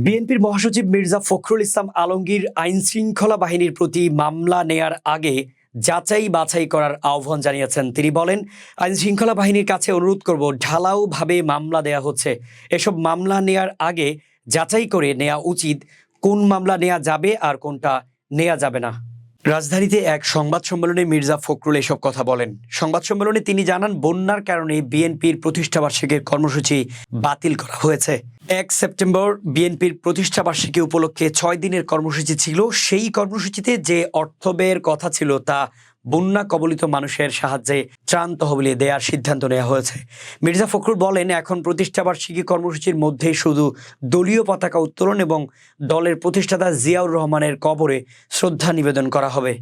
বিএনপির মহাসচিব মির্জা ফখরুল ইসলাম আলমগীর আইনশৃঙ্খলা বাহিনীর প্রতি মামলা নেয়ার আগে যাচাই বাছাই করার আহ্বান জানিয়েছেন। তিনি বলেন, আইনশৃঙ্খলা বাহিনীর কাছে অনুরোধ করব, ঢালাওভাবে মামলা দেয়া হচ্ছে। এসব মামলা নেয়ার আগে যাচাই করে নেওয়া উচিত কোন মামলা নেওয়া যাবে আর কোনটা নেওয়া যাবে না। রাজধানীতে এক সংবাদ সম্মেলনে মির্জা ফখরুল এসব কথা বলেন। সংবাদ সম্মেলনে তিনি জানান, বন্যার কারণে বিএনপির প্রতিষ্ঠাবার্ষিকীর কর্মসূচি বাতিল করা হয়েছে। ১ সেপ্টেম্বর বিএনপির প্রতিষ্ঠাবার্ষিকী উপলক্ষে ৬ দিনের কর্মসূচি ছিল। সেই কর্মসূচিতে যে অর্থ ব্যয়ের কথা ছিল তা বন্যা কবলিত মানুষের সাহায্যে ত্রাণ তহবিলে দেওয়ার সিদ্ধান্ত নেওয়া হয়েছে। মির্জা ফখরুল বলেন, এখন প্রতিষ্ঠাবার্ষিকী কর্মসূচির মধ্যে শুধু দলীয় পতাকা উত্তোলন এবং দলের প্রতিষ্ঠাতা জিয়াউর রহমানের কবরে শ্রদ্ধা নিবেদন করা হবে।